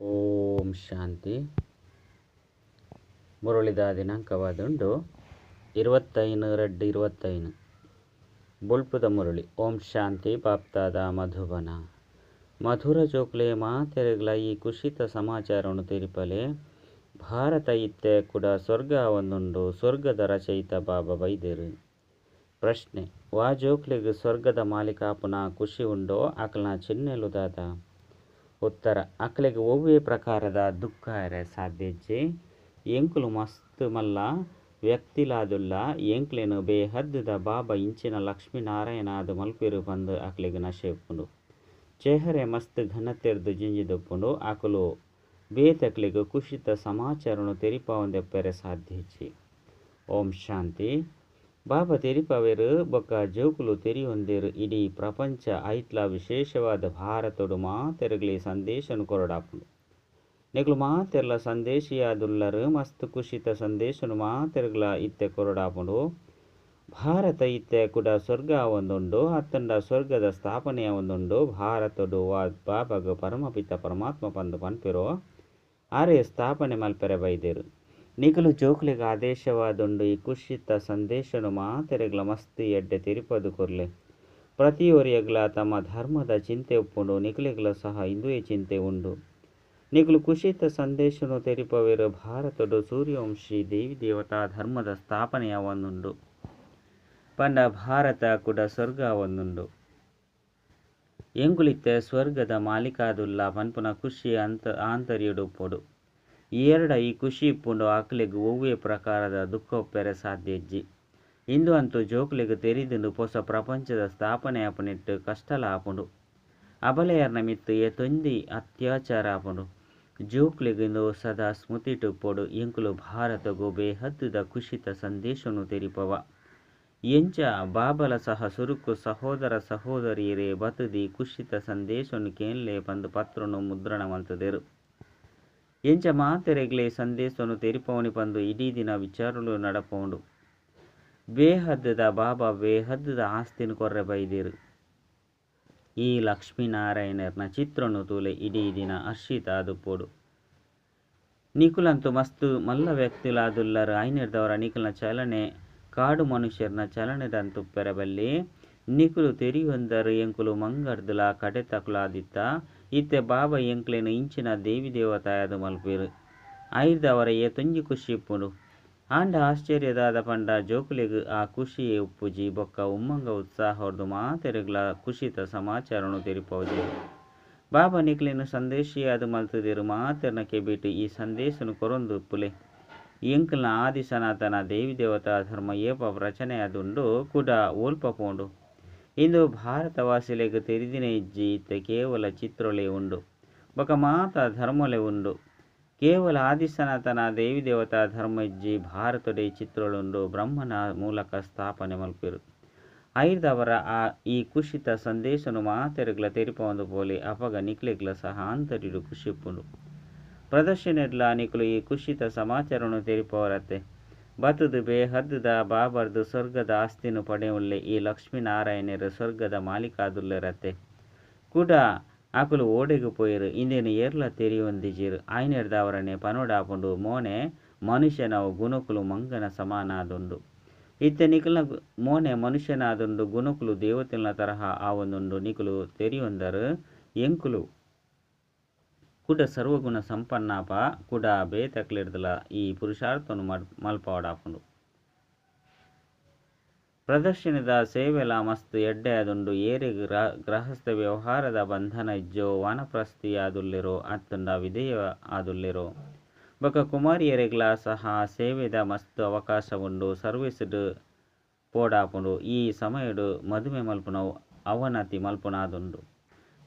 ಓಂ ಶಾಂತಿ. ಮುರಳಿದ ದಿನಾಂಕವಾದುಂಡು 25/2/25 ಬುಲ್ಪುದ ಮುರಳಿ. ಓಂ ಶಾಂತಿ. ಬಾಪ್ತಾದ ಮಧುಬನ. ಮಧುರ ಜೋಕ್ಲೆ ಮಾತೆರೆಗ್ಲ ಈ ಕುಶಿತ ಸಮಾಚಾರವನ್ನು ತಿರುಪಲೆ ಭಾರತ ಇತ್ತೆ ಕೂಡ ಸ್ವರ್ಗ ಒಂದುಂಡು. ಸ್ವರ್ಗದ ರಚಯಿತ ಬಾಬಾ ಬೈದೇರು. ಪ್ರಶ್ನೆ: ವಾ ಜೋಕ್ಲೆಗ್ ಸ್ವರ್ಗದ ಮಾಲೀಕಾಪುನ ಖುಷಿ ಉಂಡೋ ಅಕ್ಲನ ಚಿನ್ನೆಲುದಾದ? ಉತ್ತರ: ಅಕ್ಲೆಗ್ ಒವ್ವೇ ಪ್ರಕಾರದ ದುಃಖ ಎರೆ ಸಾಧ್ಯಜ್ಜೆ. ಎಂಕುಲು ಮಸ್ತ್ ಮಲ್ಲ ವ್ಯಕ್ತಿಲಾದುಲ್ಲ ಎಂಕ್ಲೆನು ಬೇಹದ್ದದ ಬಾಬಾ ಇಂಚಿನ ಲಕ್ಷ್ಮೀನಾರಾಯಣಾದ ಮಲ್ಪಿರು ಬಂದು ಅಕ್ಲೆಗ್ ನಶೆಪ್ಪುಂಡು. ಚೆಹರೆ ಮಸ್ತ್ ಘನತೆರ್ದು ಜಿಂಜಿದೊಪ್ಪುಂಡು. ಅಕುಲು ಬೇತಕ್ಲೆಗ್ ಕುಶಿತ ಸಮಾಚಾರನು ತೆರಿಪಾವಂದೆಪ್ಪರೆ ಸಾಧ್ಯಜ್ಜೆ. ಓಂ ಶಾಂತಿ. ಬಾಬಾ ತೆರಿಪವೆರು ಬೊಕ್ಕ ಜೋಕುಲು ತೆರಿಯೊಂದೆರು ಇಡೀ ಪ್ರಪಂಚ ಐತ್ಲ ವಿಶೇಷವಾದ ಭಾರತಡು ಮಾತೆರಗ್ಲಿ ಸಂದೇಶನು ಕೊರಡಾಪುಂಡು. ನೆಗ್ಲು ಮಾತೆರ್ಲ ಸಂದೇಶಿಯಾದುಲ್ಲರು ಮಸ್ತ್ ಕುಶಿತ ಸಂದೇಶನು ಮಾತೆರಗ್ಲ ಇತ್ತೆ ಕೊರಡಾಪುಂಡು. ಭಾರತ ಇತ್ತೆ ಕೂಡ ಸ್ವರ್ಗ ಒಂದುಂಡು. ಅತ್ತಂಡ ಸ್ವರ್ಗದ ಸ್ಥಾಪನೆಯ ಒಂದುಂಡು. ಭಾರತಡು ಬಾಬಾಗ ಪರಮಪಿತ ಪರಮಾತ್ಮ ಪಂದು ಪನ್ಪೆರೋ ಆರೇ ಸ್ಥಾಪನೆ ಮಲ್ಪೆರೆ ಬೈದೇರು. ನಿಗಲು ಜೋಕ್ಲೆಗ್ ಆದೇಶವಾದುಂಡು ಈ ಕುಶಿತ ಸಂದೇಶನು ಮಾತೆರೆಗ್ಲ ಮಸ್ತ್ ಎಡ್ಡೆ ತಿರುಪದು ಕೊರ್ಲೆ. ಪ್ರತಿಯೊರಿಯಗ್ಲ ತಮ್ಮ ಧರ್ಮದ ಚಿಂತೆ ಉಪ್ಪುಂಡು. ನಿಗಲಿಗ್ಲ ಸಹ ಹಿಂದುವೆ ಚಿಂತೆ ಉಂಡು. ನಿಗಲು ಕುಶಿತ ಸಂದೇಶನು ತೆರಿಪವೆರು ಭಾರತಡು ಸೂರ್ಯವಂಶಿ ದೇವಿ ದೇವತಾ ಧರ್ಮದ ಸ್ಥಾಪನೆಯ ಒಂದುಂಡು. ಪಂಡ ಭಾರತ ಕೂಡ ಸ್ವರ್ಗ ಒಂದುಂಡು. ಎಂಗುಲಿತ್ತೆ ಸ್ವರ್ಗದ ಮಾಲೀಕಾದುಲ್ಲ ಪನ್ಪುನ ಖುಷಿ ಆಂತರ್ಯಡು ಉಪ್ಪುಡು. ಈ ಖುಷಿ ಇಪ್ಪುಂಡು ಅಕ್ಲೆಗ್ ಒವ್ವೇ ಪ್ರಕಾರದ ದುಃಖ ಒಪ್ಪೆರೆ ಸಾಧ್ಯಜ್ಜಿ. ಇಂದು ಅಂತೂ ಜೋಕ್ಲೆಗ್ ತೆರಿದುಂಡು ಹೊಸ ಪ್ರಪಂಚದ ಸ್ಥಾಪನೆ ಆಪುನಿಟ್ಟು ಕಷ್ಟಲ ಆಪುಂಡು. ಅಬಲೆಯರ್ನ ಮಿತ್ತು ತೊಂದಿ ಅತ್ಯಾಚಾರ ಆಪುಂಡು. ಜೋಕ್ಲೆಗ್ ಇಂದು ಸದಾ ಸ್ಮೃತಿಟುಪ್ಪೊಡು. ಎಂಕುಲು ಭಾರತಗು ಬೇಹದ್ದದ ಕುಶಿತ ಸಂದೇಶನು ತೆರಿಪವ. ಎಂಚ ಬಾಬಲ ಸಹ ಸುರುಕು ಸಹೋದರ ಸಹೋದರಿಯರೇ ಬತುದಿ ಕುಶಿತ ಸಂದೇಶನು ಕೇನ್ಲೆ ಪಂದು ಪತ್ರನು ಮುದ್ರಣ ಮಲ್ತುದೆರು. ಎಂಚ ಮಾತೆರೆಗ್ಲೆ ಸಂದೇಶನು ತೆರಿಪವನಿ ಪಂದು ಇಡೀ ದಿನ ವಿಚಾರಲು ನಡಪುಂಡು. ಬೇಹದ್ದದ ಬಾಬಾ ಬೇಹದ್ದದ ಆಸ್ತಿನ ಕೊರ್ರೆ ಬೈದೇರು. ಈ ಲಕ್ಷ್ಮೀನಾರಾಯಣರ್ನ ಚಿತ್ರನು ತೂಲೆ ಇಡೀ ದಿನ ಹರ್ಷಿತ ಆದುಪ್ಪೋಡು. ನಿಕುಲಂತೂ ಮಸ್ತು ಮಲ್ಲ ವ್ಯಕ್ತಿಲಾದುಲ್ಲರು ಐನಿರ್ದವರ ನಿಕುಲ್ನ ಚಲನೆ ಕಾಡು ಮನುಷ್ಯರ್ನ ಚಲನೆದಂತುಪ್ಪೆರೆ ಬಲ್ಲಿ. ನಿಕುಲು ತೆರಿಯೊಂದರು ಎಂಕುಲು ಮಂಗರ್ದುಲ ಕಡೆತಕುಲಾದಿತ್ತ ಇತ್ತೆ ಬಾಬಾ ಎಂಕ್ಲೆನು ಇಂಚಿನ ದೇವಿ ದೇವತಾಯದು ಮಲ್ಪೇರು. ಐರ್ದವರ ತೊಂಜಿ ಖುಷಿ ಇಪ್ಪುಂಡು. ಆಂಡ ಆಶ್ಚರ್ಯದಾದ ಪಂಡ ಜೋಕುಲೆಗ್ ಆ ಖುಷಿಯೇ ಉಪ್ಪುಜಿ ಬೊಕ್ಕ ಉಮ್ಮಂಗ ಉತ್ಸಾಹ ಹೊರದು ಮಾತೆರೆಗ್ಲ ಕುಶಿತ ಸಮಾಚಾರನು ತೆರಿಪೋಜಿ. ಬಾಬಾ ನಿಕ್ಲೆನು ಸಂದೇಶಿಯಾದು ಮಲ್ತುದೆರು. ಮಾತೆರ್ನ ಕೆಬಿಟ್ಟು ಈ ಸಂದೇಶನು ಕೊರೊಂದು ಉಪ್ಪುಲೆ. ಎಂಕಲ್ನ ಆದಿ ಸನಾತನ ದೇವಿ ದೇವತಾ ಧರ್ಮ ಏಪ ಪ್ರಚನೆಯಾದುಂಡು ಕೂಡ ಓಲ್ಪ ಪೋಂಡು. ಇಂದು ಭಾರತವಾಸಿಲೆಗ್ ತೆರಿದಿನ ಇಜ್ಜಿ ಇತ್ತೆ ಕೇವಲ ಚಿತ್ರೊಲೆ ಉಂಡು ಬೊಕ ಮಾತ ಧರ್ಮೊಲೆ ಉಂಡು. ಕೇವಲ ಆದಿ ಸನಾತನ ದೇವಿ ದೇವತಾ ಧರ್ಮ ಇಜ್ಜಿ ಭಾರತಡೆ ಚಿತ್ರೊಳುಂಡು. ಬ್ರಹ್ಮನ ಮೂಲಕ ಸ್ಥಾಪನೆ ಮಲ್ಪೆರು. ಐರ್ದವರ ಈ ಕುಶಿತ ಸಂದೇಶನು ಮಾತೆರೆಗ್ಲ ತೆರಿಪೊಂದು ಪೋಲೆ ಅಪಗ ನಿಕ್ಲೆಗ್ಲ ಸಹ ಆಂತರ್ಯಡು ಖುಷಿಪ್ಪುಂಡು. ಪ್ರದರ್ಶನೆಡ್ಲ ನಿಕುಲು ಈ ಕುಶಿತ ಸಮಾಚಾರನು ತೆರಿಪವರತ್ತೆ ಬತುದು ಬೇಹದ್ದದ ಬಾಬರ್ದು ಸ್ವರ್ಗದ ಆಸ್ತಿನು ಪಡೆಯುಳ್ಳೆ. ಈ ಲಕ್ಷ್ಮೀನಾರಾಯಣರು ಸ್ವರ್ಗದ ಮಾಲೀಕಾದುಲ್ಲರತ್ತೆ ಕೂಡ ಅಕುಲು ಓಡೆಗು ಪೋಯಿರು. ಇಂದೇನು ಏರ್ಲ ತೆರಿಯೊಂದಿಜಿರು. ಐನೆರ್ದವರನೆ ಪನೋಡಾಪುಂಡು. ಮೋನೆ ಮನುಷ್ಯನವು ಗುಣಕುಲು ಮಂಗನ ಸಮಾನಾದುಂಡು. ಇತ್ತೆ ನಿಕುಲ್ನ ಮೋನೆ ಮನುಷ್ಯನಾದುಂಡು. ಗುಣಕುಲು ದೇವತೆಲ್ನ ತರಹ ಆವೊಂದುಂಡು. ನಿಕುಲು ತೆರಿಯೊಂದರು ಎಂಕುಲು ಕುಡ ಸರ್ವಗುಣ ಸಂಪನ್ನಾಪ ಕುಡ ಬೇತಕ್ಲೆರ್ದಲ ಈ ಪುರುಷಾರ್ಥನು ಮಲ್ಪವಡಾಪುಂಡು. ಪ್ರದರ್ಶನದ ಸೇವೆಲ ಮಸ್ತ್ ಎಡ್ಡೆಯಾದುಂಡು. ಏರೆಗ್ ಗೃಹಸ್ಥ ವ್ಯವಹಾರದ ಬಂಧನ ಇಜ್ಜೋ ವಾನಪ್ರಸ್ಥಿ ಆದುಲ್ಲೆರೋ ಅತ್ತುಂಡ ವಿಧೇಯ ಆದುಲ್ಲೆರೋ ಬೊಕ ಕುಮಾರಿಯರೆಗ್ಲ ಸಹ ಸೇವೆದ ಮಸ್ತ್ ಅವಕಾಶ ಉಂಡು. ಸರ್ವಿಸ್ಡ್ ಪೋಡಾಪುಂಡು. ಈ ಸಮಯಡು ಮದುವೆ ಮಲ್ಪುನವು ಅವನತಿ ಮಲ್ಪುನಾದುಂಡು.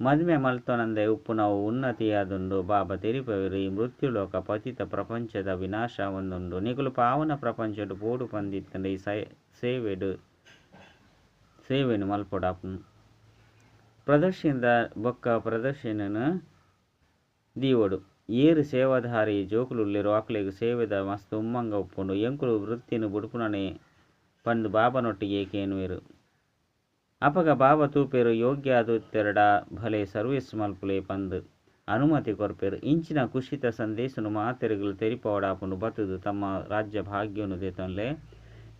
ಮದುವೆ ಮಲ್ತೊನಂದೆ ಉಪ್ಪುನವು ಉನ್ನತಿಯಾದುಂಡು. ಬಾಬಾ ತೆರಿಪವೆರು ಈ ಮೃತ್ಯುಲೋಕ ಪತಿತ ಪ್ರಪಂಚದ ವಿನಾಶ ಒಂದುಂಡು. ನಿಕುಲು ಪಾವನ ಪ್ರಪಂಚಡು ಪೋಡು ಪಂದಿತ್ತಂಡ ಈ ಸೇವೆನು ಮಲ್ಪೊಡಾಪುಂಡು. ಪ್ರದರ್ಶನದ ಬೊಕ್ಕ ಪ್ರದರ್ಶನನು ದೀವೊಡು ಏರು ಸೇವಾಧಾರಿ ಜೋಕುಲುಲ್ಲೆರೋ ಅಕ್ಲೆಗ್ ಸೇವೆದ ಮಸ್ತ್ ಉಮ್ಮಂಗ ಉಪ್ಪುಂಡು. ಎಂಕುಲು ವೃತ್ತಿನು ಬುಡುಪುನನೆ ಪಂದು ಬಾಬನೊಟ್ಟಿಗೆ ಕೇನುವೆರು. ಅಪಗ ಬಾಬಾ ತೂಪೆರು ಯೋಗ್ಯ ಆದುತ್ತೆರಡ ಭಲೆ ಸರ್ವಿಸ್ ಮಲ್ಪುಲೆ ಪಂದು. ಅನುಮತಿ ಕೊರ್ಪೆರು. ಇಂಚಿನ ಕುಶಿತ ಸಂದೇಶನು ಮಾತೆರೆಗಳು ತೆರಿಪವಡಾಪುಂಡು ಬತ್ತುದು ತಮ್ಮ ರಾಜ್ಯ ಭಾಗ್ಯನು ದೇತೊಂಡ್ಲೆ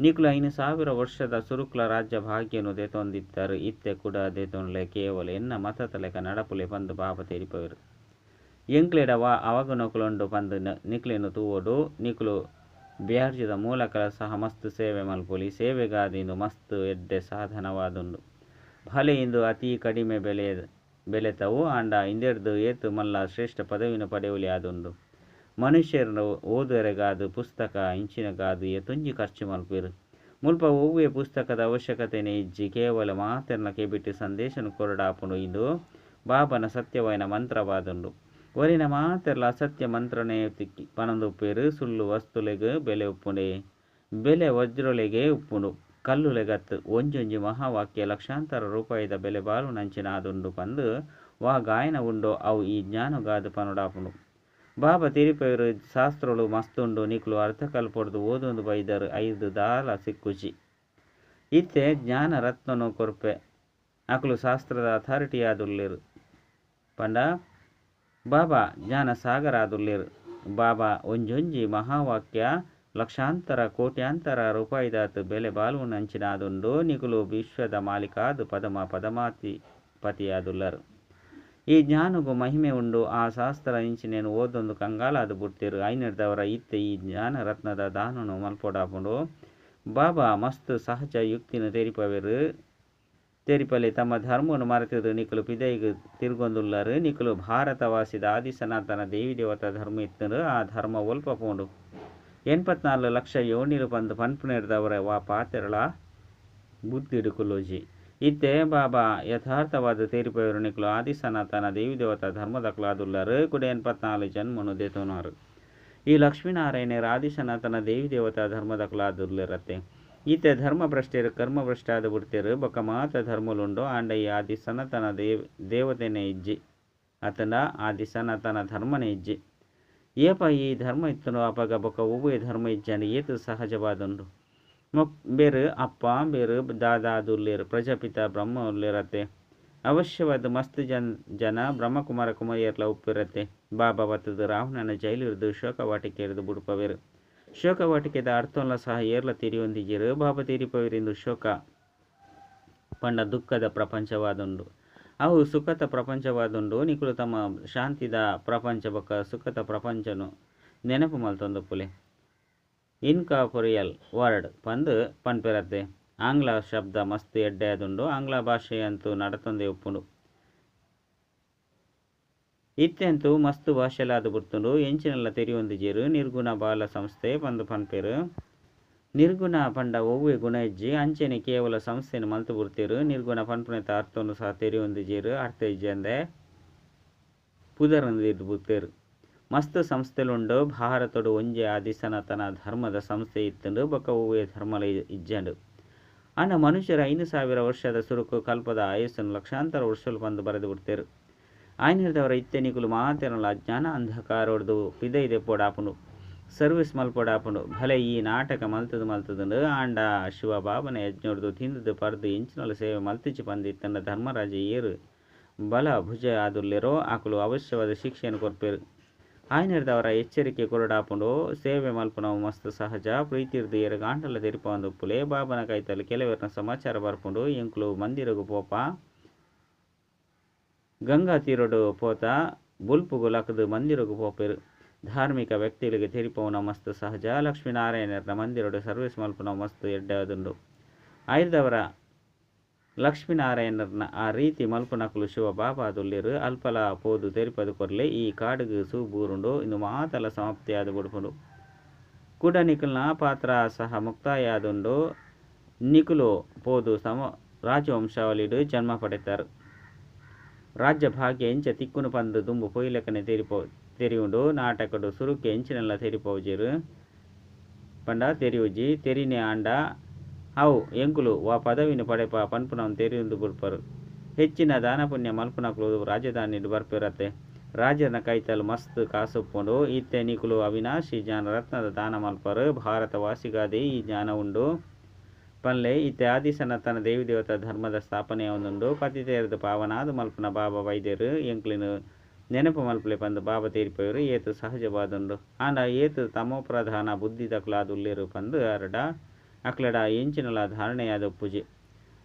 ನಿಕುಲು 5,000 ವರ್ಷದ ಸುರುಕ್ಲ ರಾಜ್ಯ ಭಾಗ್ಯನು ದೇತೊಂದಿತ್ತರು. ಇತ್ತೆ ಕೂಡ ದೇತೊಂಡ್ಲೆ ಕೇವಲ ಎನ್ನ ಮತತಲೆಕ ನಡಪುಲೆ ಪಂದು ಬಾಬ ತೆರಿಪವೆರು. ಎಂಕ್ಲೆಡ ಅವಗುಣಕುಲೊಂಡು ಪಂದು ನಿಕ್ಲೆನು ತೂವೋಡು ನಿಕುಲು ಬ್ಯಾರ್ಜದ ಮೂಲಕಲ ಸಹ ಮಸ್ತ್ ಸೇವೆ ಮಲ್ಪೊಲಿ. ಸೇವೆಗಾದಿಂದು ಮಸ್ತ್ ಎಡ್ಡೆ ಸಾಧನವಾದುಂಡು. ಭಲೆ ಇಂದು ಅತಿ ಕಡಿಮೆ ಬೆಲೆತವು ಆಂಡ ಇಂದೆರ್ದು ಏತು ಮಲ್ಲ ಶ್ರೇಷ್ಠ ಪದವಿನ ಪಡೆಯುಲಿ ಆದುಂಡು. ಮನುಷ್ಯರು ಓದುವರೆಗಾದು ಪುಸ್ತಕ ಇಂಚಿನಗಾದು ಎತುಂಜಿ ಖರ್ಚು ಮಲ್ಪೆರು. ಮುಲ್ಪ ಒವ್ವೆ ಪುಸ್ತಕದ ಅವಶ್ಯಕತೆನೆ ಇಜ್ಜಿ ಕೇವಲ ಮಾತೆರ್ನಕ್ಕೆ ಬಿಟ್ಟು ಸಂದೇಶನು ಕೊರಡಾಪುಂಡು. ಇದು ಬಾಬನ ಸತ್ಯವಾಯಿನ ಮಂತ್ರವಾದುಂಡು. ಒರಿನ ಮಾತೆರ್ಲ ಅಸತ್ಯ ಮಂತ್ರನೇ ಪನಂದುಪ್ಪೇರು. ಸುಳ್ಳು ವಸ್ತುಲೆಗೆ ಬೆಲೆ ಉಪ್ಪುಂಡೆ ಬೆಲೆ ವಜ್ರೊಲೆಗೆ ಉಪ್ಪುಂಡು. ಕಲ್ಲುಲೆಗತ್ತು ಒಂಜೊಂಜಿ ಮಹಾವಾಕ್ಯ ಲಕ್ಷಾಂತರ ರೂಪಾಯಿದ ಬೆಲೆ ಬಾಲು ನಂಚಿನ ಆದುಂಡು ಪಂದು ವಾ ಗಾಯನ ಉಂಡು. ಅವು ಈ ಜ್ಞಾನಗಾದು ಪನುಡಾಪುಂಡು. ಬಾಬಾ ತಿರಿಪೆರು ಶಾಸ್ತ್ರಗಳು ಮಸ್ತುಂಡು. ನಿಕ್ಲು ಅರ್ಥ ಕಲ್ಪೊಡ್ದು ಓದೊಂದು ಬೈದರು 5 ದಾಲ ಸಿಕ್ಕುಚಿ. ಇತ್ತೆ ಜ್ಞಾನ ರತ್ನನು ಕೊರ್ಪೆ ಅಕಲು ಶಾಸ್ತ್ರದ ಅಥಾರಿಟಿ ಆದುಲ್ಲೇರು ಪಂಡ ಬಾಬಾ ಜ್ಞಾನ ಸಾಗರ ಆದುಲ್ಲೇರು. ಬಾಬಾ ಒಂಜೊಂಜಿ ಮಹಾವಾಕ್ಯ ಲಕ್ಷಾಂತರ ಕೋಟ್ಯಾಂತರ ರೂಪಾಯಿದಾತು ಬೆಲೆ ಬಾಲು ನಂಚಿನ ಆದುಂಡು. ನಿಕುಲು ವಿಶ್ವದ ಮಾಲೀಕಾದು ಪತಿಯಾದುಲ್ಲರು. ಈ ಜ್ಞಾನಗೂ ಮಹಿಮೆ ಉಂಡು. ಆ ಶಾಸ್ತ್ರ ಇಂಚಿನೇನು ಓದೊಂದು ಕಂಗಾಲಾದು ಬುಡ್ತಿರು. ಐನರ್ದವರ ಇತ್ತೆ ಈ ಜ್ಞಾನ ರತ್ನದ ದಾನನು ಮಲ್ಪೊಡಾಪುಂಡು. ಬಾಬಾ ಮಸ್ತ್ ಸಹಜ ಯುಕ್ತಿನ ತೆರಿಪಲೆ ತಮ್ಮ ಧರ್ಮವನ್ನು ಮರೆತಿದ್ರು. ನಿಕುಲು ಪಿದೈಗೆ ತಿರುಗೊಂದುಲ್ಲರು. ನಿಕುಲು ಭಾರತವಾಸಿದ ಆದಿ ಸನಾತನ ದೇವಿ ದೇವತಾ ಧರ್ಮ ಇತ್ತರು. ಆ ಧರ್ಮ ಒಲ್ಪ ಪೋಂಡು 84 ಲಕ್ಷ ಯೋನಿಲು ಪಂದು ಪನ್ಪುನೆರ್ದವರ ವಾ ಪಾತೆರಳ ಬುದ್ಧಿಡು ಕುಲೋಜಿ. ಇತ್ತೆ ಬಾಬಾ ಯಥಾರ್ಥವಾದ ತೆರಿಪೆರು. ನಿಕುಲು ಆದಿ ಸನಾತನ ದೇವಿ ದೇವತಾ ಧರ್ಮದಕ್ಲಾದುಲ್ಲರು. ಕುಡ 84 ಜನ್ಮನು ದೇತೋನಾರು. ಈ ಲಕ್ಷ್ಮೀನಾರಾಯಣರ ಆದಿ ಸನಾತನ ದೇವಿ ದೇವತಾ ಧರ್ಮದಕ್ಲಾದುಲ್ಲರತ್ತೆ. ಈತೆ ಧರ್ಮ ಭ್ರಷ್ಟರು ಕರ್ಮ ಭ್ರಷ್ಟಾದ ಬಿಡ್ತೇರು. ಬೊಕ್ಕ ಮಾತ ಧರ್ಮಲುಂಡು ಆಂಡ ಈ ಆದಿ ಸನಾತನ ದೇವತೆನೇ ಇಜ್ಜಿ ಅತಂಡ ಆದಿ ಸನಾತನ ಧರ್ಮನೇ ಇಜ್ಜಿ. ಏಪ ಈ ಧರ್ಮ ಇತ್ತನು ಅಪಗ ಬೊಕ್ಕ ಒವ್ವೆ ಧರ್ಮ ಇಜ್ಜಂಡು ಏತು ಸಹಜವಾದುಂಡು. ಬೇರು ಅಪ್ಪ ಬೇರು ದಾದಾದುಲ್ಲೇರು ಪ್ರಜಾಪಿತ ಬ್ರಹ್ಮ ಉಲ್ಲೇರತ್ತೆ. ಅವಶ್ಯವಾದ ಮಸ್ತ್ ಜನ ಬ್ರಹ್ಮಕುಮಾರ ಕುಮಾರಿಯರ್ಲ ಉಪ್ಪಿರತ್ತೆ. ಬಾಬಾ ಬತ್ತದು ರಾವಣನ ಜೈಲಿರ್ದು ಶೋಕವಾಟಿಕೆ ಇರಿದು ಬುಡ್ಪವೇರು. ಶೋಕವಾಟಿಕೆದ ಅರ್ಥಲ್ಲ ಸಹ ಏರ್ಲ ತಿರಿಯೊಂದಿಜಿರು. ಬಾಬಾ ತಿರಿಪವರಿಂದು ಶೋಕ ಪಂಡ ದುಃಖದ ಪ್ರಪಂಚವಾದುಂಡು. ಅವು ಸುಖದ ಪ್ರಪಂಚವಾದುಂಡು. ನಿಕುಲು ತಮ್ಮ ಶಾಂತಿದ ಪ್ರಪಂಚ ಬೊಕ್ಕ ಸುಖದ ಪ್ರಪಂಚನು ನೆನಪು ಮಲ್ತೊಂದಪ್ಪುಲೆ. ಇನ್ಕಾಪೊರಿಯಲ್ ವರ್ಡ್ ಪಂದು ಪನ್ಪೆರತ್ತೆ. ಆಂಗ್ಲ ಶಬ್ದ ಮಸ್ತ್ ಎಡ್ಡೆ ಆದುಂಡು. ಆಂಗ್ಲ ಭಾಷೆಯಂತೂ ನಡತೊಂದೆ ಉಪ್ಪುಂಡು. ಇತ್ತೆಂತೂ ಮಸ್ತ್ ಭಾಷೆಲಾದು ಬುಡ್ತುಂಡು. ಎಂಚಿನೆಲ್ಲ ತೆರಿಯೊಂದಿಜೇರು. ನಿರ್ಗುಣ ಬಾಲ ಸಂಸ್ಥೆ ಪಂದು ಪನ್ಪೆರು. ನಿರ್ಗುಣ ಪಂಡ ಒವ್ವೆ ಗುಣ ಇಜ್ಜಿ ಅಂಚೆನೆ ಕೇವಲ ಸಂಸ್ಥೆಯನ್ನು ಮಲ್ತು ಬುಡ್ತೇರು. ನಿರ್ಗುಣ ಪನ್ಪುನೆತ ಅರ್ಥವನ್ನು ಸಹ ತೆರಿಯೊಂದಿಜೇರು. ಅರ್ಥ ಇಜ್ಜಂದೆ ಪುದರಂದು ಬುಡ್ತೇರು. ಮಸ್ತ್ ಸಂಸ್ಥೆಲುಂಡು. ಭಾರತಡು ಒಂಜೆ ಆದಿ ಸನಾತನ ಧರ್ಮದ ಸಂಸ್ಥೆ ಇತ್ತುಂಡು. ಬೊಕ್ಕ ಒವ್ವೆ ಧರ್ಮಲ ಇಜ್ಜಂಡು. ಅನ್ನ ಮನುಷ್ಯರ 5,000 ವರ್ಷದ ಸುರುಕು ಕಲ್ಪದ ಆಯಸ್ಸನ್ನು ಲಕ್ಷಾಂತರ ವರ್ಷಲು ಪಂದು ಬರೆದು ಬಿಡ್ತೇರು. ಆಯ್ನಿರ್ದವರ ಇತ್ತೆ ನಿಕುಲು ಮಾತೆರಲ್ಲ ಅಜ್ಞಾನ ಅಂಧಕಾರ ಹೊಡೆದು ಪಿದೈದೆ ಪೋಡಾಪುಂಡು. ಸರ್ವಿಸ್ ಮಲ್ಪೊಡಾಪುಂಡು. ಭಲೆ ಈ ನಾಟಕ ಮಲ್ತದುಂಡು ಆಂಡ ಶಿವ ಬಾಬನ ಯಜ್ಞೊಡ್ದು ತಿಂದದು ಪರ್ದು ಇಂಚಿನಲ್ಲ ಸೇವೆ ಮಲ್ತಿಚ್ಚಿ ಪಂದಿತ್ತಂಡ ಧರ್ಮರಾಜ ಏರು ಬಲ ಭುಜ ಆದುಲ್ಲೆರೋ ಆಕಲು ಅವಶ್ಯವಾದ ಶಿಕ್ಷೆಯನ್ನು ಕೊರ್ಪೇರು. ಆಯ್ನಿರ್ದವರ ಎಚ್ಚರಿಕೆ ಕೊರಡಾಪುಂಡು. ಸೇವೆ ಮಲ್ಪುನವು ಮಸ್ತ್ ಸಹಜ. ಪ್ರೀತಿರ್ದು ಏರು ಗಾಂಡಲ ತೆರಿಪೊಂದು ಉಪ್ಪುಲೆ. ಬಾಬನ ಕೈತಲ್ಲಿ ಕೆಲವರಿನ ಸಮಾಚಾರ ಬರ್ಪುಂಡು. ಎಂಕ್ಲು ಮಂದಿರಗು ಪೋಪ ಗಂಗಾ ತೀರಡು ಪೋತ ಬುಲ್ಪುಗು ಲಕದು ಮಂದಿರಗು ಪೋಪೆರು. ಧಾರ್ಮಿಕ ವ್ಯಕ್ತಿಗಳಿಗೆ ತೆರಿಪವನ ಮಸ್ತ್ ಸಹಜ. ಲಕ್ಷ್ಮೀನಾರಾಯಣರ ಮಂದಿರಡು ಸರ್ವಿಸ್ ಮಲ್ಪುನವು ಮಸ್ತ್ ಎಡ್ಡೆ ಆದುಂಡು. ಆಯ್ದವರ ಲಕ್ಷ್ಮೀನಾರಾಯಣರ್ನ ಆ ರೀತಿ ಮಲ್ಪುನಕಲು ಶಿವ ಬಾಬಾ ಆದುಲ್ಲೇರು. ಅಲ್ಪಲ ಪೋದು ತೆರಿಪದು ಕೊರ್ಲೆ ಈ ಕಾಡುಗು ಸೂಬೂರುಂಡು. ಇಂದು ಮಾತಲ ಸಮಾಪ್ತಿ ಆದು ಬುಡ್ಪುಂಡು. ಕುಡ ನಿಕುಲ್ನ ಪಾತ್ರ ಸಹ ಮುಕ್ತಾಯ ಆದುಂಡು. ನಿಕುಲು ಪೋದು ರಾಜವಂಶಾವಳಿಡು ಜನ್ಮ ಪಡೆತಾರು. ರಾಜ್ಯ ಭಾಗ್ಯ ಎಂಚ ತಿಕ್ಕುನು ಪಂದು ದುಂಬು ಪೊಯ್ಲೆಕನೆ ತೆರಿಯುಂಡು. ನಾಟಕಡು ಸುರುಕೆ ಎಂಚಿನೆಲ್ಲ ತೆರಿಪೋಜೇರು ಪಂಡ ತೆರಿಯುಜಿ ತೆರಿನೆ ಆಂಡ ಅವು ಎಂಕುಲು ವಾ ಪದವಿನ ಪಡೆಪ ಪನ್ಪುನವನ್ನು ತೆರಿಯುಂದು ಬುಡ್ಪರು. ಹೆಚ್ಚಿನ ದಾನ ಪುಣ್ಯ ಮಲ್ಪುನಕಲು ರಾಜಧಾನಿಡು ಬರ್ಪಿರತ್ತೆ. ರಾಜನ ಕೈತಲು ಮಸ್ತ್ ಕಾಸುಪ್ಪುಂಡು. ಇತ್ತೆ ನಿಕುಲು ಅವಿನಾಶಿ ಜ್ಞಾನ ರತ್ನದ ದಾನ ಮಲ್ಪರು. ಭಾರತವಾಸಿಗಾದೆ ಈ ಜ್ಞಾನ ಉಂಡು ಪನ್ಲೆ ಇತ್ತೆ ಆದಿ ಸನಾತನ ದೇವಿ ದೇವತಾ ಧರ್ಮದ ಸ್ಥಾಪನೆ ಒಂದುಂಡು. ಪತಿತೆಯರದು ಪಾವನಾದ ಮಲ್ಪನ ಬಾಬಾ ವೈದ್ಯರು ಎಂಕ್ಲಿನ ನೆನಪು ಮಲ್ಪಲೆ ಪಂದು ಬಾಬಾ ತೀರಿಪೋಯರು ಏತು ಸಹಜವಾದುಂಡು ಆಂಡ ಏತು ತಮೋ ಪ್ರಧಾನ ಬುದ್ಧಿ ದಕ್ಲಾದುಲ್ಲೇರು ಪಂದು ಅರಡ ಅಕ್ಲಡ ಎಂಚಿನಲ ಧಾರಣೆಯಾದೊಪ್ಪುಜಿ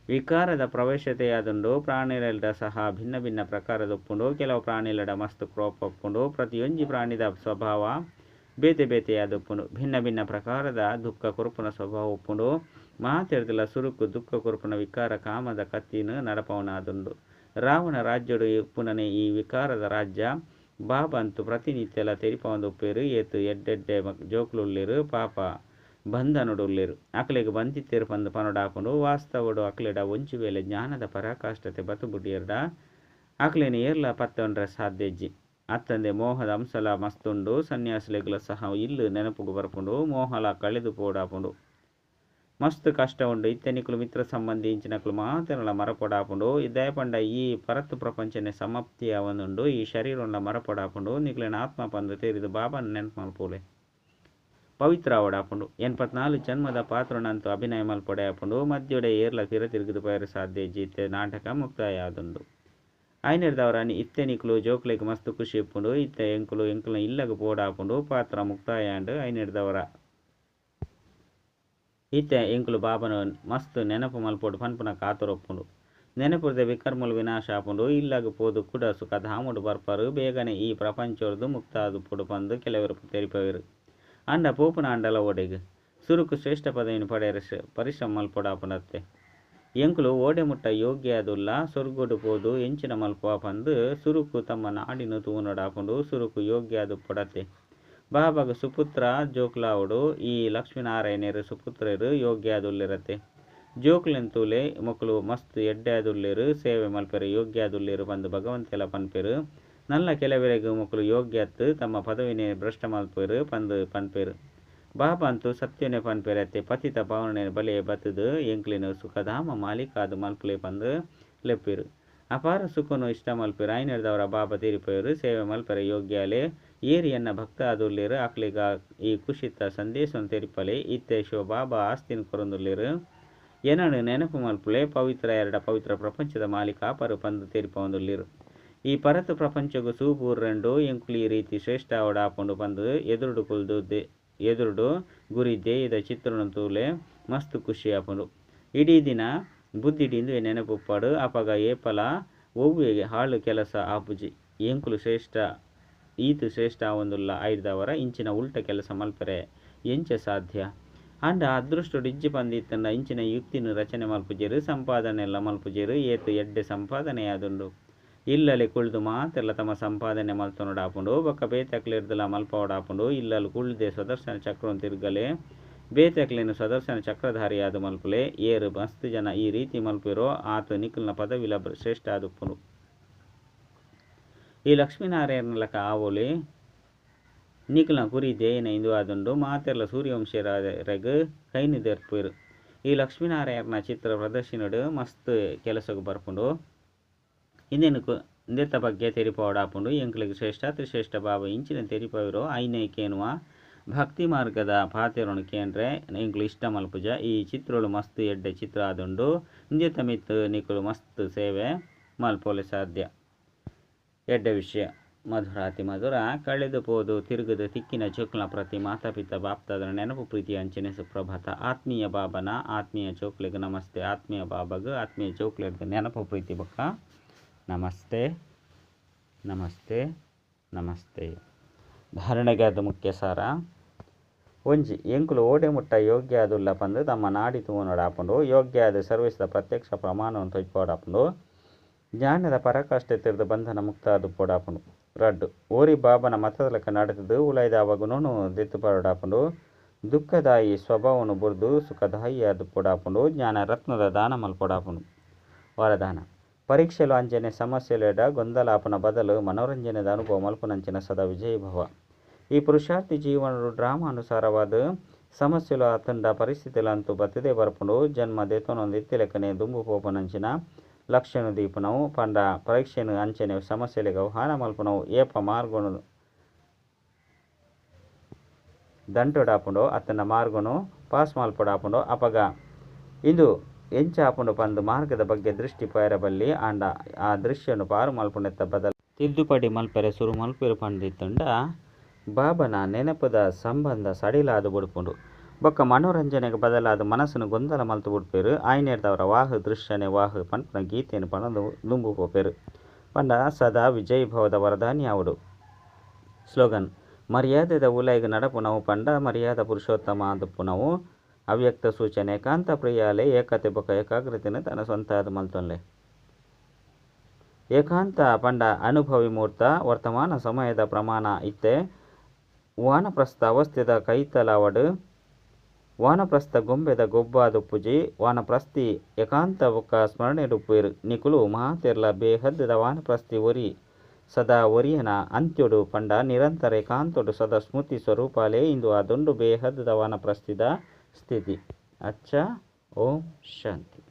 ವಿಕಾರದ ಪ್ರವೇಶತೆಯಾದುಂಡು ಪ್ರಾಣಿಲಡ ಸಹ ಭಿನ್ನ ಭಿನ್ನ ಪ್ರಕಾರದೊಪ್ಪುಂಡು ಕೆಲವು ಪ್ರಾಣಿಲಡ ಮಸ್ತ್ ಕ್ರೋಪ ಒಪ್ಪುಂಡು ಪ್ರತಿಯೊಂಜಿ ಪ್ರಾಣಿದ ಸ್ವಭಾವ ಬೇತೆ ಬೇತೆಯಾದೊಪ್ಪುಂಡು ಭಿನ್ನ ಭಿನ್ನ ಪ್ರಕಾರದ ದುಃಖ ಕುರುಪುನ ಸ್ವಭಾವ ಒಪ್ಪುಂಡು ಮಾತೆರ್ದಲ ಸುರುಕು ದುಃಖ ಕುರುಪುನ ವಿಕಾರ ಕಾಮದ ಕತ್ತಿನ ನಡಪವನಾದುಂಡು ರಾವಣ ರಾಜ್ಯಡು ಪುನನೆ ಈ ವಿಕಾರದ ರಾಜ್ಯ ಬಾಬಾ ಅಂತೂ ಪ್ರತಿನಿತ್ಯಲ ತೆರಿಪವಂದೊಪ್ಪೇರು ಏತು ಎಡ್ಡೆಡ್ಡೆ ಜೋಕ್ಲುಳ್ಳೇರು ಪಾಪ ಬಂಧನುಡುಳ್ಳೇರು ಅಕ್ಲೆಗೆ ಬಂತಿತ್ತೇರು ಪಂದು ಪನೊಡಾಪುಂಡು ವಾಸ್ತವಡು ಅಕ್ಲೆಡ ಒಂಚು ವೇಳೆ ಜ್ಞಾನದ ಪರಾಕಾಷ್ಠತೆ ಬತುಬುಡಿಯರ್ಡ ಅಕ್ಲೆನ ಏರ್ಲ ಪತ್ತೊಂಡ್ರೆ ಸಾಧ್ಯಜ್ಜಿ ಅತ್ತಂದೆ ಮೋಹದ ಅಂಶಲ ಮಸ್ತುಂಡು ಸನ್ಯಾಸಿಲೆಗ್ಲ ಸಹ ಇಲ್ಲು ನೆನಪುಗು ಬರ್ಪುಂಡು ಮೋಹಲ ಕಳೆದು ಪೋಡಾಪುಂಡು ಮಸ್ತ್ ಕಷ್ಟ ಉಂಡು ಇತ್ತೆನಿಕುಲು ಮಿತ್ರ ಸಂಬಂಧಿ ಇಂಚಿನಕುಲು ಮಾತೆರಲ ಮರಪೊಡಾಪುಂಡು ದಯಪಂಡ ಈ ಪರತ್ತು ಪ್ರಪಂಚನೆ ಸಮಾಪ್ತಿಯ ಒಂದುಂಡು ಈ ಶರೀರನ ಮರಪೊಡಾಪುಂಡು ನಿಕ್ಲೆನ ಆತ್ಮ ಪಂದು ತೇರಿದು ಬಾಬನ ನೆನಪು ಮಲ್ಪೋಲೆ ಪವಿತ್ರ ಅವಡಾಪುಂಡು 84 ಜನ್ಮದ ಪಾತ್ರನಂತೂ ಅಭಿನಯ ಮಲ್ಪೊಡೆಯಾಪುಂಡು ಮಧ್ಯೊಡೆ ಏರ್ಲ ತಿರುಗಿದು ಪಯರು ಸಾಧ್ಯ ಜೀತೆ ನಾಟಕ ಮುಕ್ತಾಯ ಆದುಂಡು ಐನೆರ್ದವರನಿ ಇತ್ತೆನಿಕುಲು ಜೋಕ್ಲೆಗ್ ಮಸ್ತ್ ಖುಷಿ ಇಪ್ಪುಂಡು ಇತ್ತೆ ಎಂಕುಲು ಇಲ್ಲಗ ಪೋಡಾಪುಂಡು ಪಾತ್ರ ಮುಕ್ತಾಯ ಅಂಡು ಐನೆರ್ದವರ ಇತ್ತೆ ಎಂಕುಲು ಬಾಬನ ಮಸ್ತ್ ನೆನಪು ಮಲ್ಪೋಡು ಪನ್ಪುನ ಕಾತರೊಪ್ಪುಂಡು ನೆನಪುರ್ದೆ ವಿಕರ್ಮುಲು ವಿನಾಶ ಆಪುಂಡು ಇಲ್ಲಗ ಪೋದು ಕುಡ ಸುಖ ಧಾಮುಡು ಬರ್ಪರು ಬೇಗನೆ ಈ ಪ್ರಪಂಚೋರ್ದು ಮುಕ್ತಾದುಪ್ಪುಡು ಪಂದು ಕೆಲವರು ತೆರಿಪವರು ಅಂಡ ಪೋಪುನ ಅಂಡಲ ಓಡೆಗ್ ಸುರುಕು ಶ್ರೇಷ್ಠ ಪದವಿನ ಪಡೆಯರ ಪರಿಶ್ರಮ ಮಲ್ಪೊಡಾಪುನತ್ತೆ ಎಂಕುಲು ಓಡೆ ಮುಟ್ಟ ಯೋಗ್ಯ ಅದುಲ್ಲ ಸೊರ್ಗೊಡು ಪೋದು ಎಂಚಿನ ಮಲ್ಪುವ ಪಂದು ಸುರುಕು ತಮ್ಮ ನಾಡಿನ ತೂನೊಡಾಪುಂಡು ಸುರುಕು ಯೋಗ್ಯ ಅದು ಪೊಡತ್ತೆ ಬಾಬಾಗ ಸುಪುತ್ರ ಜೋಕ್ಲಾವುಡು ಈ ಲಕ್ಷ್ಮೀನಾರಾಯಣರು ಸುಪುತ್ರರು ಯೋಗ್ಯ ಅದುಲ್ಲಿರತ್ತೆ ಜೋಕ್ಲೆಂತೂಲೆ ಮಕ್ಕಳು ಮಸ್ತ್ ಎಡ್ಡೆ ಅದುಲ್ಲೇರು ಸೇವೆ ಮಲ್ಪೆರು ಯೋಗ್ಯ ಅದುಲ್ಲೇರು ಬಂದು ಭಗವಂತೆಲ್ಲ ಪನ್ಪೆರು ನಲ್ಲ ಕೆಲವರೆಗೂ ಮಕ್ಕಳು ಯೋಗ್ಯತ್ತು ತಮ್ಮ ಪದವಿನೇ ಭ್ರಷ್ಟ ಮಲ್ಪೇರು ಪಂದು ಪನ್ಪೇರು ಬಾಬಾ ಅಂತೂ ಸತ್ಯನೇ ಪನ್ಪೇರತ್ತೆ ಪತಿತ ಪಾವನೆ ಬಲೆ ಬತ್ತದು ಎಂಕ್ಲಿನ ಸುಖಧಾಮ ಮಾಲೀಕಾದು ಮಲ್ಪಲೆ ಪಂದು ಲೆಪ್ಪೇರು ಅಪಾರ ಸುಖನು ಇಷ್ಟ ಮಲ್ಪೇರು ಐನೆರ್ದವರ ಬಾಬಾ ತೀರಿಪೇರು ಸೇವೆ ಮಲ್ಪೆರ ಯೋಗ್ಯಾಲೆ ಏರಿಯನ್ನ ಭಕ್ತ ಅದುಲ್ಲೇರು ಅಕ್ಲಿಗ ಈ ಕುಶಿತ ಸಂದೇಶವನ್ನು ತೆರಿಪಲೆ ಇತ್ತೆ ಶೋ ಬಾಬಾ ಆಸ್ತಿನ ಕೊರೊಂದುಲ್ಲೇರು ಏನನು ನೆನಪು ಮಲ್ಪಲೆ ಪವಿತ್ರ ಎರಡ ಪವಿತ್ರ ಪ್ರಪಂಚದ ಮಾಲೀಕ ಅಪರು ಪಂದು ತೆರಿಪೊಂದುಲ್ಲೇರು ಈ ಪರತು ಪ್ರಪಂಚಗೂ ಸೂಪೂರ್ರೆಂಡು ಎಂಕುಲು ಈ ರೀತಿ ಶ್ರೇಷ್ಠ ಅವಡಾಪುಂಡು ಪಂದು ಎದುರುಡು ಗುರಿ ಧ್ಯೇಯದ ಚಿತ್ರಣ ತೂಲೆ ಮಸ್ತ್ ಖುಷಿ ಆಪುಂಡು ಇಡೀ ದಿನ ಬುದ್ಧಿಡಿಂದು ನೆನಪುಪ್ಪಾಡು ಅಪಗ ಏಪಲ ಒವ್ವೆಗೆ ಹಾಳು ಕೆಲಸ ಆಪುಜಿ ಎಂಕುಲು ಶ್ರೇಷ್ಠ ಈತು ಶ್ರೇಷ್ಠ ಒಂದುಲ್ಲ ಐದವರ ಇಂಚಿನ ಉಲ್ಟ ಕೆಲಸ ಮಲ್ಪರೆ ಎಂಚ ಸಾಧ್ಯ ಅಂಡ ಅದೃಷ್ಟ ಇಜ್ಜಿ ಪಂದಿತ್ತಂಡ ಇಂಚಿನ ಯುಕ್ತಿನ ರಚನೆ ಮಲ್ಪುಜೇರು ಸಂಪಾದನೆ ಎಲ್ಲ ಮಲ್ಪುಜೇರು ಏತು ಎಡ್ಡೆ ಸಂಪಾದನೆಯಾದುಂಡು ಇಲ್ಲಲ್ಲಿ ಕುಳ್ದು ಮಾತೆಲ್ಲ ತಮ್ಮ ಸಂಪಾದನೆ ಮಲ್ತೊನೊಡಾಪುಂಡು ಬೊಕ್ಕ ಬೇತಕ್ಲಿರ್ದಲ ಮಲ್ಪವಡಾಪುಂಡು ಇಲ್ಲಲ್ಲಿ ಕುಳ್ದೆ ಸುದರ್ಶನ ಚಕ್ರವನ್ನು ತಿರುಗಲೆ ಬೇತಕ್ಲೇನು ಸುದರ್ಶನ ಚಕ್ರಧಾರಿಯಾದ ಮಲ್ಪಲೆ ಏರು ಮಸ್ತ್ ಜನ ಈ ರೀತಿ ಮಲ್ಪಿರೋ ಆತ ನಿಖಲ್ನ ಪದವಿಲ ಶ್ರೇಷ್ಠ ಆದುಪ್ಪುಂಡು ಈ ಲಕ್ಷ್ಮೀನಾರಾಯಣಲಕ ಆವೋಲೆ ನಿಖಲ್ನ ಕುರಿ ದೇಯನ ಇಂದು ಆದುಂಡು ಮಾತೆಲ್ಲ ಸೂರ್ಯವಂಶರಗ ಕೈನಿದೆರ್ಪೇರು ಈ ಲಕ್ಷ್ಮೀನಾರಾಯಣನ ಚಿತ್ರ ಪ್ರದರ್ಶನಡು ಮಸ್ತ್ ಕೆಲಸಕ್ಕೆ ಬರ್ಪುಂಡು ಇಂದೆತ್ತ ಬಗ್ಗೆ ತೆರಿಪೋಡಾಪುಂಡು ಎಂಕ್ಲಿಗೆ ಶ್ರೇಷ್ಠ ತ್ರಿಶ್ರೇಷ್ಠ ಬಾಬಾ ಇಂಚಿನ ತೆರಿಪವಿರೋ ಐನೈಕೇನುವ ಭಕ್ತಿ ಮಾರ್ಗದ ಪಾತೆರೊನು ಕೇಂದ್ರೆ ಎಂಕ್ಲು ಇಷ್ಟ ಮಲ್ಪುಜ ಈ ಚಿತ್ರಗಳು ಮಸ್ತ್ ಎಡ್ಡೆ ಚಿತ್ರ ಆದುಂಡು ಇಂದೆತ್ತ ಮಿತ್ ನಿಕುಲು ಮಸ್ತ್ ಸೇವೆ ಮಲ್ಪೋಲೆ ಸಾಧ್ಯ ಎಡ್ಡೆ ವಿಷಯ ಮಧುರಾತಿ ಮಧುರ ಕಳೆದು ಪೋದು ತಿರುಗದು ತಿಕ್ಕಿನ ಚೋಕ್ಲ ಪ್ರತಿ ಮಾತಾಪಿತ ಬಾಪ್ತಾದ ನೆನಪು ಪ್ರೀತಿ ಅಂಚನೆ ಸುಪ್ರಭಾತ ಆತ್ಮೀಯ ಬಾಬನ ಆತ್ಮೀಯ ಚೋಕ್ಲೆಗೆ ನಮಸ್ತೆ ಆತ್ಮೀಯ ಬಾಬಾಗ ಆತ್ಮೀಯ ಚೋಕ್ಲೆಗೆ ನೆನಪು ಪ್ರೀತಿ ಬಕ್ಕ ನಮಸ್ತೆ ನಮಸ್ತೆ ನಮಸ್ತೆ ಧಾರಣೆಗೆ ಅದು ಮುಖ್ಯ ಸಾರ ಒಂಜಿ ಎಂಕುಲು ಓಡೆ ಮುಟ್ಟ ಯೋಗ್ಯ ಅದುಲ್ಲ ಪಂದು ತಮ್ಮ ನಾಡಿ ತೂನೊಡಾಪುಂಡು ಯೋಗ್ಯ ಅದು ಸರ್ವಿಸ್ದ ಪ್ರತ್ಯಕ್ಷ ಪ್ರಮಾಣವನ್ನು ತೊಯ್ಪೋಡಾಪುಂಡು ಜ್ಞಾನದ ಪರಾಕಾಷ್ಠೆ ತೆರೆದು ಬಂಧನ ಮುಕ್ತ ಅದು ಪೋಡಾಪುಂಡು ರಡ್ಡು ಓರಿ ಬಾಬನ ಮತದಲಕ ನಡೆದು ಉಲೈದಾವಗುನು ದೆತ್ತು ಪರೋಡಾಪುಂಡು ದುಃಖದಾಯಿ ಸ್ವಭಾವವನ್ನು ಬುರ್ದು ಸುಖದಾಯಿ ಅದು ಪೋಡಾಪುಂಡು ಜ್ಞಾನ ರತ್ನದ ದಾನ ಮಲ್ಪೊಡಾಪುಂಡು ವರದಾನ ಪರೀಕ್ಷೆಲು ಅಂಚನೆ ಸಮಸ್ಯೆಲೆಡ ಗೊಂದಲಾಪನ ಬದಲು ಮನೋರಂಜನೆದ ಅನುಭವ ಮಲ್ಪುನಂಚಿನ ಸದಾ ವಿಜಯಭವ ಈ ಪುರುಷಾರ್ಥಿ ಜೀವನ ಡ್ರಾಮಾ ಅನುಸಾರವಾದ ಸಮಸ್ಯೆಲು ಅತಂಡ ಪರಿಸ್ಥಿತಿಲಂತೂ ಬತ್ತದೇ ಬರ್ಪುಂಡು ಜನ್ಮ ದೇತೊನೊಂದು ಇತ್ತಿಲೆಕ್ಕನೆ ದುಂಬು ಪೋಪನಂಚಿನ ಲಕ್ಷಣ ದೀಪನವು ಪಂಡ ಪರೀಕ್ಷೆನು ಅಂಚನೆ ಸಮಸ್ಯೆಲೆಗೆ ಹಾನ ಮಲ್ಪುನವು ಏಪ ಮಾರ್ಗನು ದಂಟೊಡಾಪುಂಡು ಅತನ ಮಾರ್ಗನು ಪಾಸ್ ಮಲ್ಪೊಡಾಪುಂಡು ಅಪಗ ಇಂದು ಎಂಚಾಪುಂಡು ಪಂದು ಮಾರ್ಗದ ಬಗ್ಗೆ ದೃಷ್ಟಿ ಪೈರಬಲ್ಲಿ ಆಂಡ ಆ ದೃಶ್ಯನು ಪಾರು ಮಲ್ಪುನೆತ್ತ ಬದಲು ತಿದ್ದುಪಡಿ ಮಲ್ಪೆರೆ ಸುರು ಮಲ್ಪೆರು ಪಂಡಿತ್ತಂಡ ಬಾಬನ ನೆನಪದ ಸಂಬಂಧ ಸಡಿಲಾದು ಬುಡ್ಪುಂಡು. ಬೊಕ್ಕ ಮನೋರಂಜನೆಗೆ ಬದಲಾದ ಮನಸ್ಸನ್ನು ಗೊಂದಲ ಮಲ್ತು ಬಿಡ್ಪೇರು. ಆಯ್ನೇರ್ದವರ ವಾಹ್ ದೃಶ್ಯನೆ ವಾಹ್ ಪಂಪನ ಗೀತೆಯನ್ನು ಪಣದು ದುಂಬು ಪೋಪೇರು. ಪಂಡ ಸದಾ ವಿಜಯ್ ಭವದ ವರದಾನಿ ಅವಡು. ಸ್ಲೋಗನ್: ಮರ್ಯಾದೆದ ಉಲೈಗ್ ನಡಪುನವು ಪಂಡ ಮರ್ಯಾದ ಪುರುಷೋತ್ತಮ ಆದುಪ್ಪುನವು. ಅವ್ಯಕ್ತ ಸೂಚನೆ: ಏಕಾಂತ ಪ್ರಿಯಾಲೆ ಏಕತೆ ಬೊಕ್ಕ ಏಕಾಗ್ರತೆನ ತನ್ನ ಸ್ವಂತಾದ ಮಲ್ತೊನ್ಲೆ. ಏಕಾಂತ ಪಂಡ ಅನುಭವಿ ಮೂರ್ತ ವರ್ತಮಾನ ಸಮಯದ ಪ್ರಮಾಣ ಇತ್ತೆ. ವಾನಪ್ರಸ್ಥ ಅವಸ್ಥೆದ ಕೈತಲವಡು ವಾನಪ್ರಸ್ಥ ಗೊಂಬೆದ ಗೊಬ್ಬಾದುಪ್ಪುಜಿ. ವಾನಪ್ರಸ್ಥಿ ಏಕಾಂತ ಬೊಕ್ಕ ಸ್ಮರಣೆಡುಪ್ಪುವೆರು ನಿಕುಲು ಮಹಾತೆರ್ಲ ಬೇಹದ್ದದ ವಾನಪ್ರಸ್ಥಿ ಒರಿ ಸದಾ ಒರಿಯನ ಅಂತ್ಯೊಡು ಪಂಡ ನಿರಂತರ ಏಕಾಂತೊಡು ಸದಾ ಸ್ಮೃತಿ ಸ್ವರೂಪಾಲೇ ಇಂದು ಅದೊಂದು ಬೇಹದ್ದದ ವಾನಪ್ರಸ್ಥಿದ ಸ್ಥಿತಿ. ಅಚ್ಚ ಓಂ ಶಾಂತಿ.